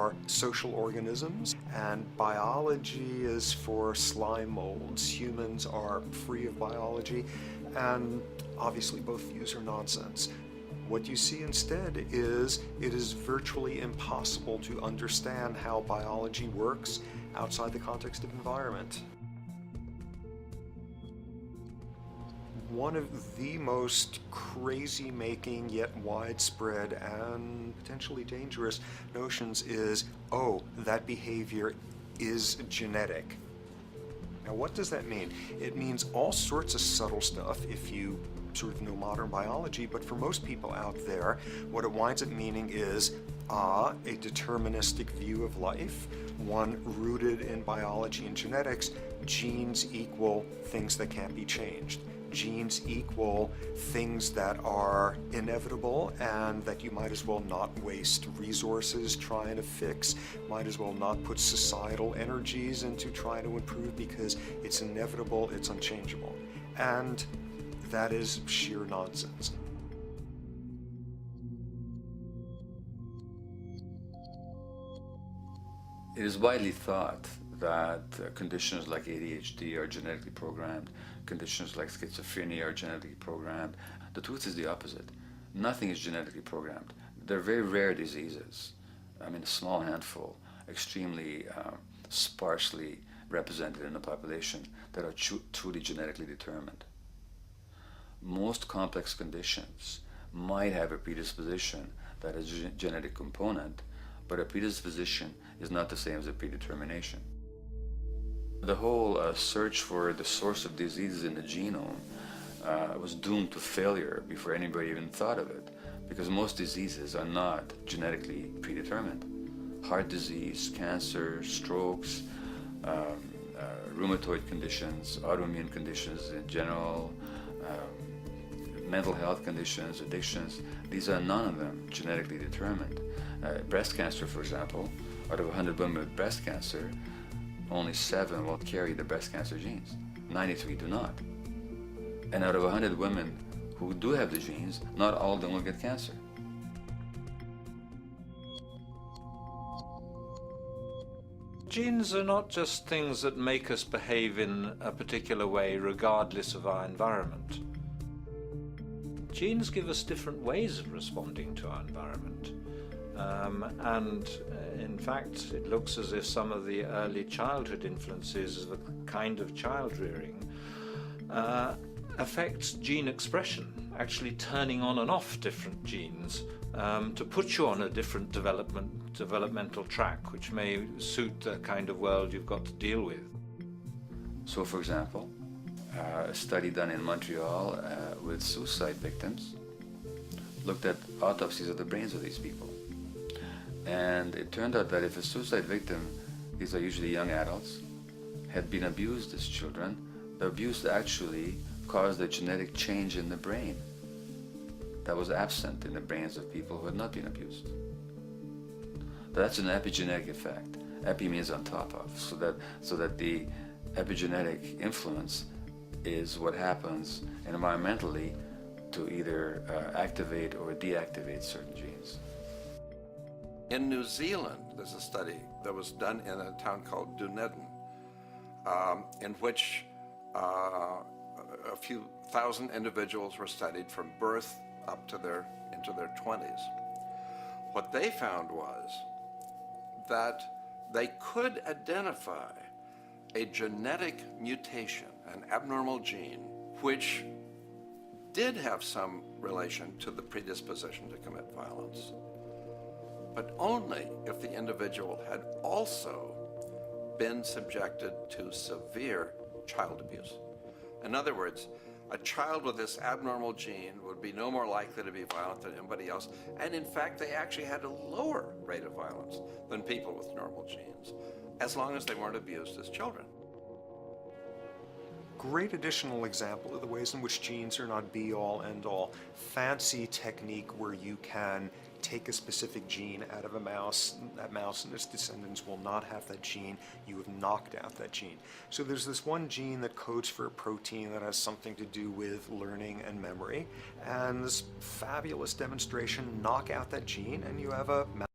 are social organisms, and biology is for slime molds. Humans are free of biology, and obviously both views are nonsense. What you see instead is it is virtually impossible to understand how biology works outside the context of environment. One of the most crazy-making yet widespread and potentially dangerous notions is, oh, that behavior is genetic. Now, what does that mean? It means all sorts of subtle stuff if you sort of know modern biology, but for most people out there, what it winds up meaning is a deterministic view of life, one rooted in biology and genetics. Genes equal things that can't be changed. Genes equal things that are inevitable and that you might as well not waste resources trying to fix, might as well not put societal energies into trying to improve because it's inevitable, it's unchangeable. And that is sheer nonsense. It is widely thought that conditions like ADHD are genetically programmed, conditions like schizophrenia are genetically programmed. The truth is the opposite. Nothing is genetically programmed. They're very rare diseases. I mean, a small handful, extremely sparsely represented in the population that are truly genetically determined. Most complex conditions might have a predisposition that is a genetic component, but a predisposition is not the same as a predetermination. The whole search for the source of diseases in the genome was doomed to failure before anybody even thought of it, because most diseases are not genetically predetermined. Heart disease, cancer, strokes, rheumatoid conditions, autoimmune conditions in general, mental health conditions, addictions, these are none of them genetically determined. Breast cancer, for example, out of 100 women with breast cancer, only 7 will carry the breast cancer genes. 93 do not. And out of 100 women who do have the genes, not all of them will get cancer. Genes are not just things that make us behave in a particular way regardless of our environment. Genes give us different ways of responding to our environment. In fact, it looks as if some of the early childhood influences of a kind of child rearing affects gene expression, actually turning on and off different genes to put you on a different developmental track, which may suit the kind of world you've got to deal with. So, for example, a study done in Montreal with suicide victims looked at autopsies of the brains of these people. And it turned out that if a suicide victim, these are usually young adults, had been abused as children, the abuse actually caused a genetic change in the brain that was absent in the brains of people who had not been abused. That's an epigenetic effect. Epi means on top of, so that the epigenetic influence is what happens environmentally to either activate or deactivate certain genes. In New Zealand, there's a study that was done in a town called Dunedin, in which a few thousand individuals were studied from birth up to into their 20s. What they found was that they could identify a genetic mutation, an abnormal gene, which did have some relation to the predisposition to commit violence, but only if the individual had also been subjected to severe child abuse. In other words, a child with this abnormal gene would be no more likely to be violent than anybody else, and in fact they actually had a lower rate of violence than people with normal genes, as long as they weren't abused as children. Great additional example of the ways in which genes are not be-all, end-all. Fancy technique where you can take a specific gene out of a mouse, that mouse and its descendants will not have that gene, you have knocked out that gene. So there's this one gene that codes for a protein that has something to do with learning and memory, and this fabulous demonstration, knock out that gene and you have a mouse